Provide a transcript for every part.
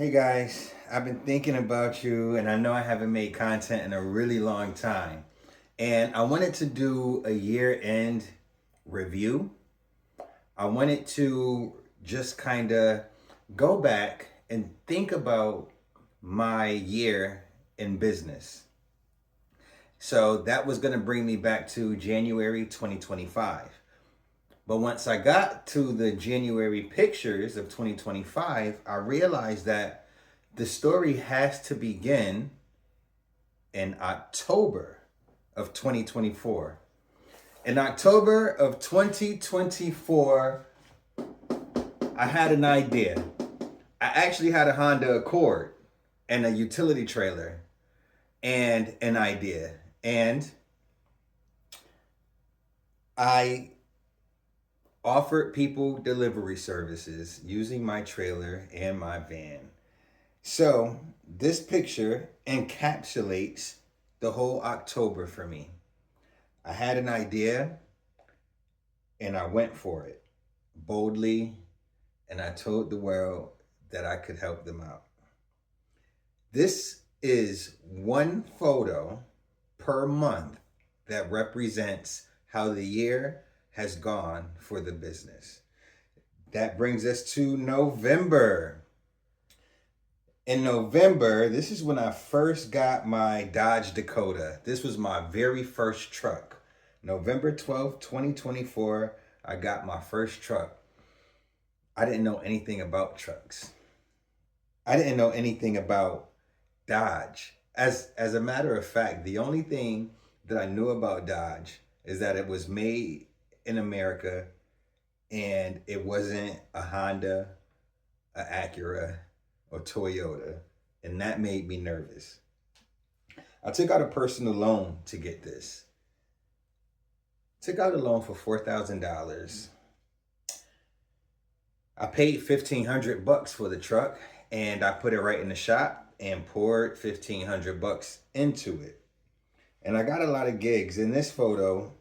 Hey guys, I've been thinking about you and I know I haven't made content in a really long time. And I wanted to do a year-end review. I wanted to just kind of go back and think about my year in business. So that was going to bring me back to January 2025. But once I got to the January pictures of 2025, I realized that the story has to begin in October of 2024. In October of 2024, I had an idea. I actually had a Honda Accord and a utility trailer and an idea. And I offered people delivery services using my trailer and my van. So this picture encapsulates the whole October for me. I had an idea and I went for it boldly, and I told the world that I could help them out. This is one photo per month that represents how the year has gone for the business. That brings us to November. In November, this is when I first got my Dodge Dakota. This was my very first truck. November 12th, 2024, I got my first truck. I didn't know anything about trucks. I didn't know anything about Dodge. As a matter of fact, the only thing that I knew about Dodge is that it was made in America and it wasn't a Honda, a Acura, or Toyota, and that made me nervous. I took out a personal loan to get this. Took out a loan for $4,000. I paid 1,500 bucks for the truck, and I put it right in the shop and poured 1,500 bucks into it. And I got a lot of gigs. In this photo,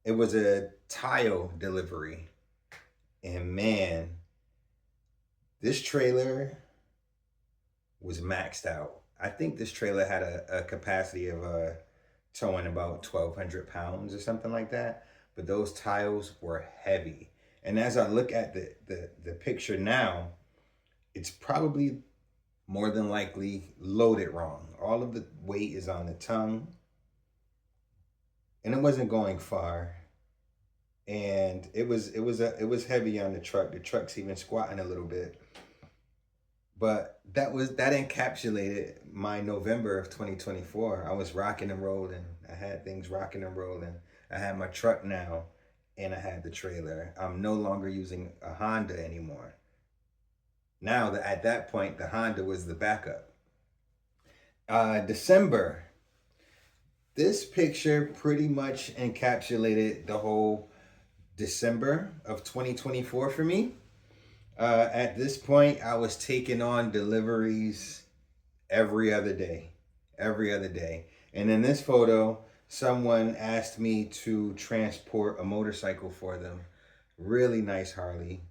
it was a tile delivery, and man, this trailer was maxed out. I think this trailer had a capacity of towing about 1,200 pounds or something like that. But those tiles were heavy. And as I look at the picture now, it's probably more than likely loaded wrong. All of the weight is on the tongue, and it wasn't going far. And it was heavy on the truck. The truck's even squatting a little bit. But that encapsulated my November of 2024. I was rocking and rolling. I had things rocking and rolling. I had my truck now, and I had the trailer. I'm no longer using a Honda anymore. Now that at that point, the Honda was the backup. December. This picture pretty much encapsulated the whole December of 2024 for me. At this point, I was taking on deliveries every other day, every other day. And in this photo, someone asked me to transport a motorcycle for them. Really nice Harley,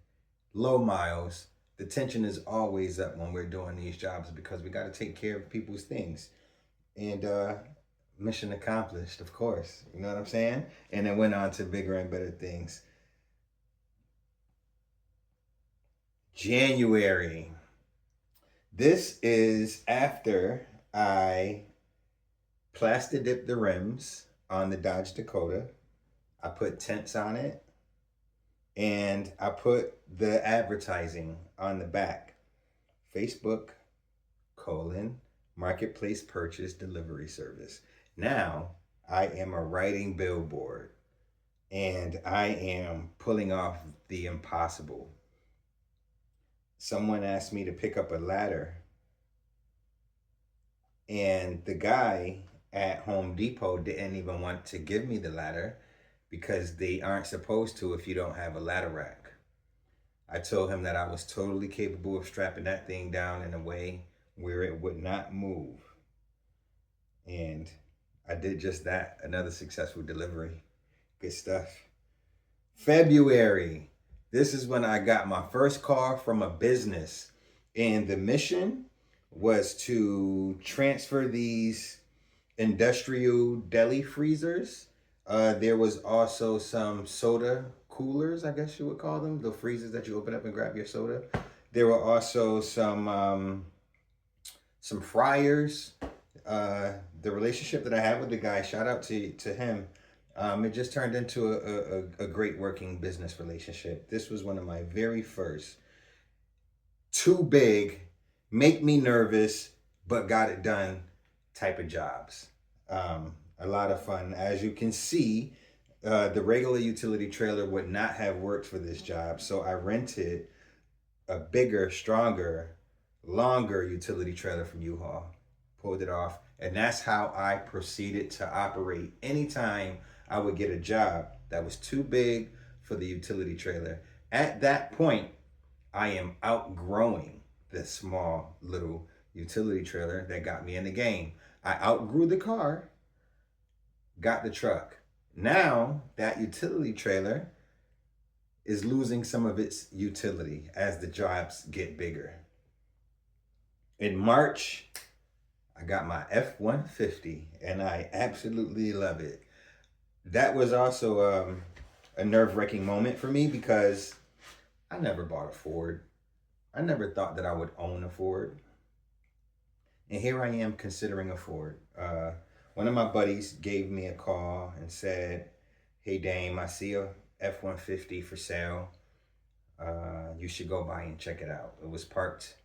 low miles. The tension is always up when we're doing these jobs because we got to take care of people's things. And mission accomplished, of course. You know what I'm saying? And it went on to bigger and better things. January. This is after I plaster dipped the rims on the Dodge Dakota. I put tents on it, and I put the advertising on the back. Facebook, marketplace purchase delivery service. Now I am a writing billboard, and I am pulling off the impossible. Someone asked me to pick up a ladder, and the guy at Home Depot didn't even want to give me the ladder because they aren't supposed to if you don't have a ladder rack. I told him that I was totally capable of strapping that thing down in a way where it would not move. And I did just that. Another successful delivery. Good stuff. February. This is when I got my first car from a business. And the mission was to transfer these industrial deli freezers. There was also some soda coolers, I guess you would call them, the freezers that you open up and grab your soda. There were also some fryers. The relationship that I had with the guy, shout out to him. It just turned into a great working business relationship. This was one of my very first too big, make me nervous, but got it done type of jobs. A lot of fun. As you can see, the regular utility trailer would not have worked for this job, so I rented a bigger, stronger, longer utility trailer from U-Haul, pulled it off, and that's how I proceeded to operate anytime I would get a job that was too big for the utility trailer. At that point, I am outgrowing this small little utility trailer that got me in the game. I outgrew the car, got the truck. Now that utility trailer is losing some of its utility as the jobs get bigger. In March, I got my F-150 and I absolutely love it. That was also a nerve-wracking moment for me because I never bought a Ford. I never thought that I would own a Ford. And here I am considering a Ford. One of my buddies gave me a call and said, "Hey Dame, I see a F-150 for sale. You should go by and check it out." It was parked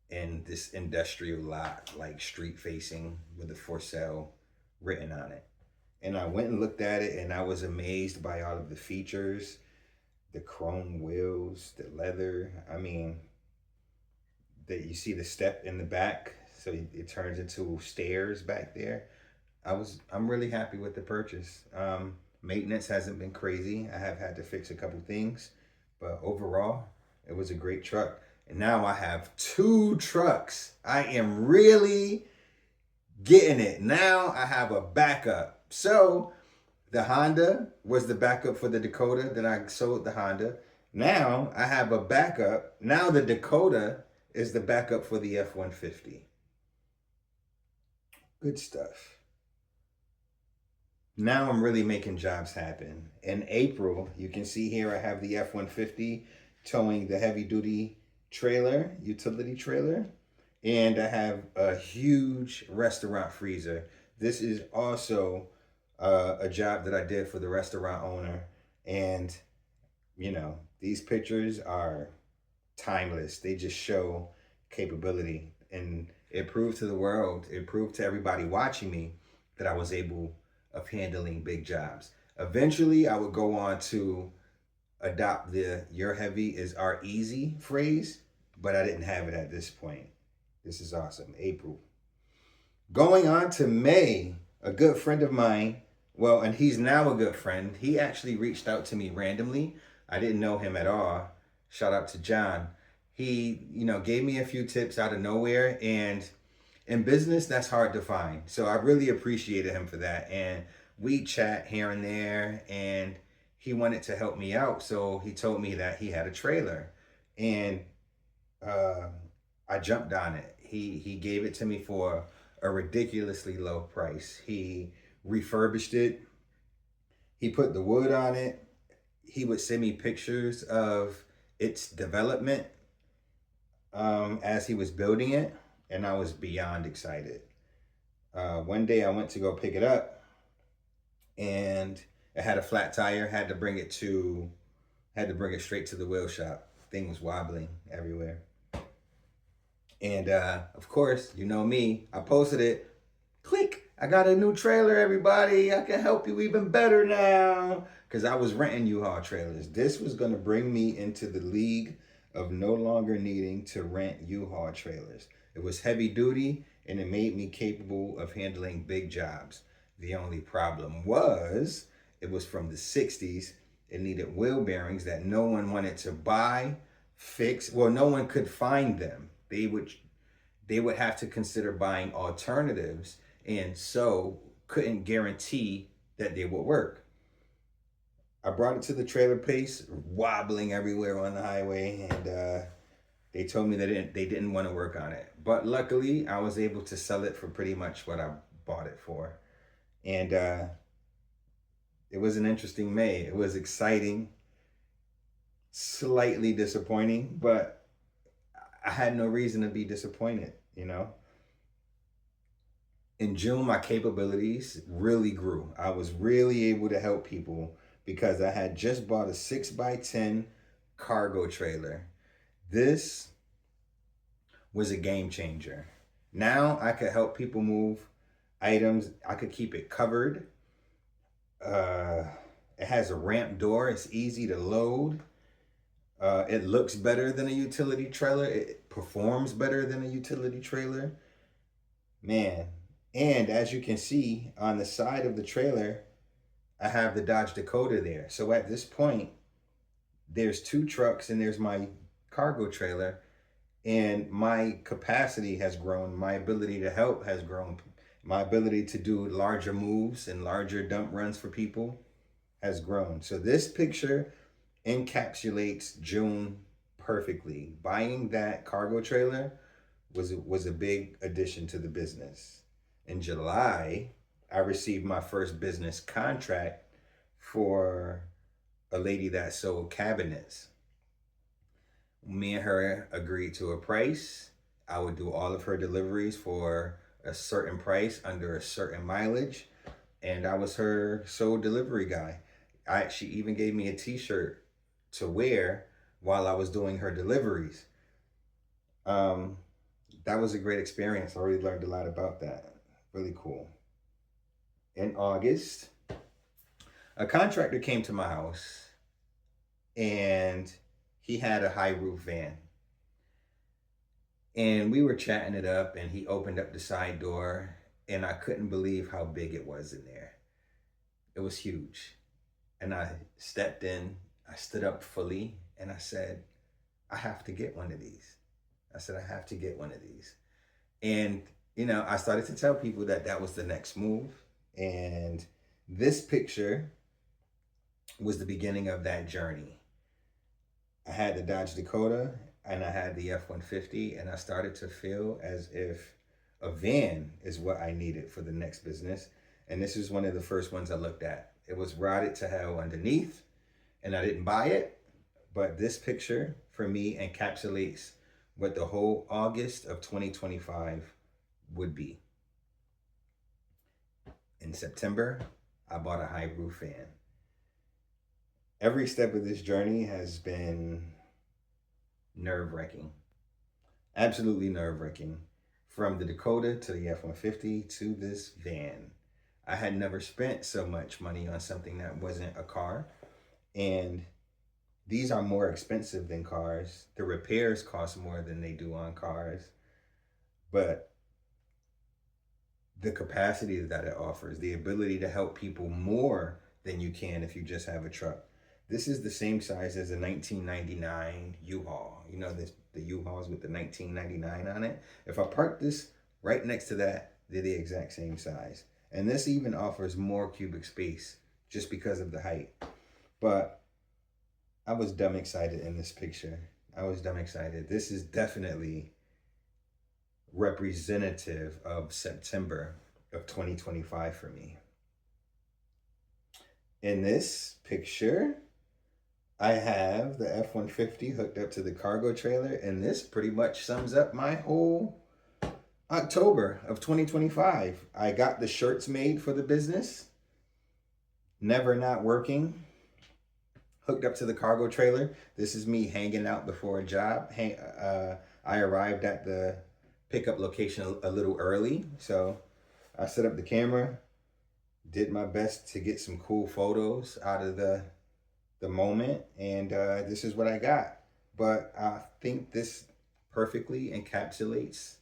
in this industrial lot, like street facing, with the for sale written on it. And I went and looked at it and I was amazed by all of the features, the chrome wheels, the leather. I mean, that you see the step in the back, so it turns into stairs back there. I'm really happy with the purchase. Maintenance hasn't been crazy. I have had to fix a couple things, but overall, it was a great truck. And now I have two trucks. I am really getting it. Now I have a backup. So the Honda was the backup for the Dakota. Then I sold the Honda. Now I have a backup. Now the Dakota is the backup for the F-150. Good stuff. Now I'm really making jobs happen. In April, you can see here I have the F-150 towing the heavy duty trailer, utility trailer, and I have a huge restaurant freezer. This is also a job that I did for the restaurant owner, and these pictures are timeless. They just show capability, and it proved to the world, it proved to everybody watching me that I was able of handling big jobs. Eventually, I would go on to adopt the "your heavy is our easy" phrase, but I didn't have it at this point. This is awesome. April. Going on to May, a good friend of mine, well, and he's now a good friend, he actually reached out to me randomly. I didn't know him at all. Shout out to John. He, gave me a few tips out of nowhere, and in business, that's hard to find. So I really appreciated him for that. And we chat here and there, and he wanted to help me out. So he told me that he had a trailer, and uh, I jumped on it. He gave it to me for a ridiculously low price. He refurbished it. He put the wood on it. He would send me pictures of its development as he was building it, and I was beyond excited. One day I went to go pick it up, and it had a flat tire. Had to bring it straight to the wheel shop. Thing was wobbling everywhere. And of course, you know me, I posted it. Click, I got a new trailer, everybody. I can help you even better now. Because I was renting U-Haul trailers. This was going to bring me into the league of no longer needing to rent U-Haul trailers. It was heavy duty, and it made me capable of handling big jobs. The only problem was it was from the 60s. It needed wheel bearings that no one wanted to buy, fix. Well, no one could find them. They would have to consider buying alternatives, and so couldn't guarantee that they would work. I brought it to the trailer place, wobbling everywhere on the highway, and They told me they didn't want to work on it. But luckily, I was able to sell it for pretty much what I bought it for. And it was an interesting May. It was exciting, slightly disappointing, but I had no reason to be disappointed, you know? In June, my capabilities really grew. I was really able to help people because I had just bought a 6x10 cargo trailer. This was a game changer. Now I could help people move items. I could keep it covered. Uh, it has a ramp door. It's easy to load. It looks better than a utility trailer. It performs better than a utility trailer. Man. And as you can see on the side of the trailer, I have the Dodge Dakota there. So at this point, there's two trucks and there's my cargo trailer, and my capacity has grown. My ability to help has grown. My ability to do larger moves and larger dump runs for people has grown. So this picture encapsulates June perfectly. Buying that cargo trailer was a big addition to the business. In July, I received my first business contract for a lady that sold cabinets. Me and her agreed to a price. I would do all of her deliveries for a certain price under a certain mileage, and I was her sole delivery guy. She even gave me a T-shirt to wear while I was doing her deliveries. Um, that was a great experience. I really learned a lot about that. Really cool. In August, a contractor came to my house and he had a high roof van. And we were chatting it up, and he opened up the side door, and I couldn't believe how big it was in there. It was huge. And I stepped in, I stood up fully, and I said, I have to get one of these. I said, I have to get one of these. And, I started to tell people that that was the next move. And this picture was the beginning of that journey. I had the Dodge Dakota and I had the F-150, and I started to feel as if a van is what I needed for the next business. And this is one of the first ones I looked at. It was rotted to hell underneath, and I didn't buy it. But this picture for me encapsulates what the whole August of 2025 would be. In September, I bought a high roof fan. Every step of this journey has been nerve-wracking. Absolutely nerve-wracking. From the Dakota to the F-150 to this van. I had never spent so much money on something that wasn't a car. And these are more expensive than cars. The repairs cost more than they do on cars. But the capacity that it offers, the ability to help people more than you can if you just have a truck. This is the same size as a 1999 U-Haul. The U-Hauls with the 1999 on it. If I park this right next to that, they're the exact same size. And this even offers more cubic space just because of the height. But I was dumb excited in this picture. I was dumb excited. This is definitely representative of September of 2025 for me. In this picture, I have the F-150 hooked up to the cargo trailer, and this pretty much sums up my whole October of 2025. I got the shirts made for the business, never not working, hooked up to the cargo trailer. This is me hanging out before a job. I arrived at the pickup location a little early, so I set up the camera, did my best to get some cool photos out of the moment, and this is what I got. But I think this perfectly encapsulates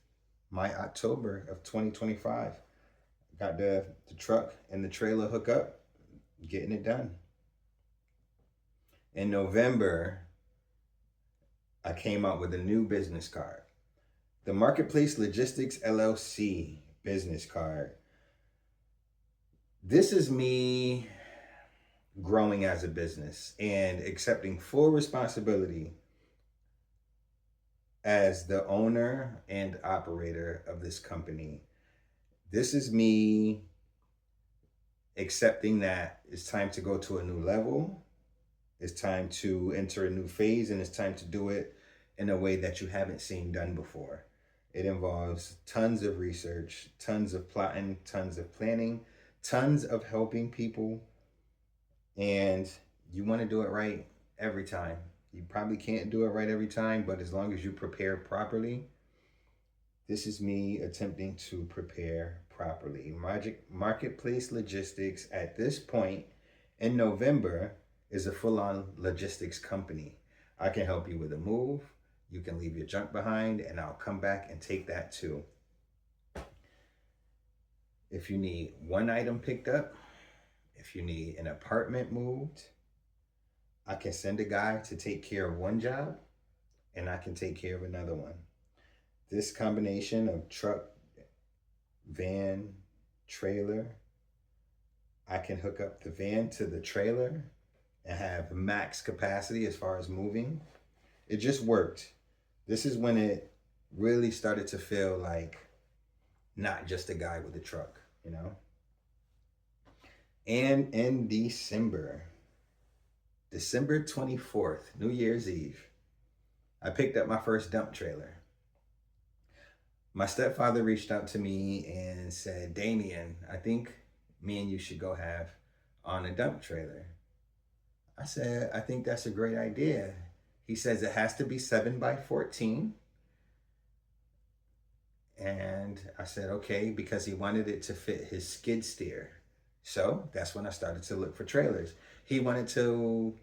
my October of 2025. Got the truck and the trailer hook up, getting it done. In November, I came out with a new business card. The Marketplace Logistics LLC business card. This is me growing as a business and accepting full responsibility as the owner and operator of this company, this is me accepting that it's time to go to a new level. It's time to enter a new phase, and it's time to do it in a way that you haven't seen done before. It involves tons of research, tons of plotting, tons of planning, tons of helping people, and you want to do it right every time. You probably can't do it right every time, but as long as you prepare properly, this is me attempting to prepare properly. Marketplace Logistics at this point in November is a full on logistics company. I can help you with a move. You can leave your junk behind, and I'll come back and take that too. If you need one item picked up, if you need an apartment moved, I can send a guy to take care of one job, and I can take care of another one. This combination of truck, van, trailer, I can hook up the van to the trailer and have max capacity as far as moving. It just worked. This is when it really started to feel like not just a guy with a truck, you know? And in December 24th, New Year's Eve, I picked up my first dump trailer. My stepfather reached out to me and said, Damien, I think me and you should go have on a dump trailer. I said, I think that's a great idea. He says it has to be 7x14. And I said, okay, because he wanted it to fit his skid steer. So that's when I started to look for trailers. He wanted to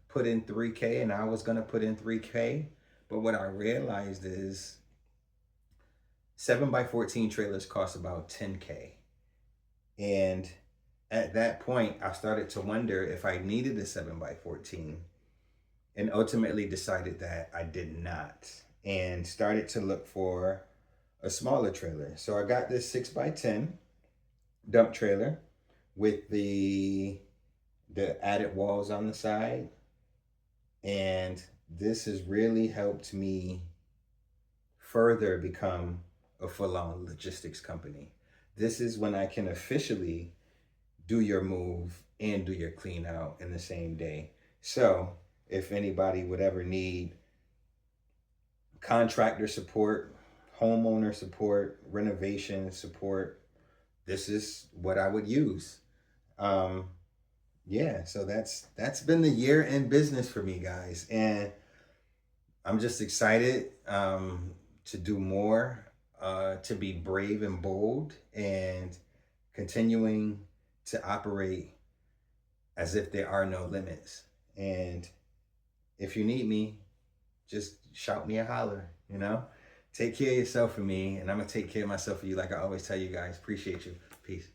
put in 3K, and I was going to put in 3K. But what I realized is 7x14 trailers cost about 10K. And at that point, I started to wonder if I needed a 7x14, and ultimately decided that I did not, and started to look for a smaller trailer. So I got this 6x10 dump trailer with the added walls on the side. And this has really helped me further become a full-on logistics company. This is when I can officially do your move and do your clean out in the same day. So if anybody would ever need contractor support, homeowner support, renovation support, this is what I would use. Yeah, so that's been the year in business for me, guys, and I'm just excited to do more, to be brave and bold, and continuing to operate as if there are no limits. And if you need me, just shout me a holler, you know? Take care of yourself for me, and I'm going to take care of myself for you like I always tell you guys. Appreciate you. Peace.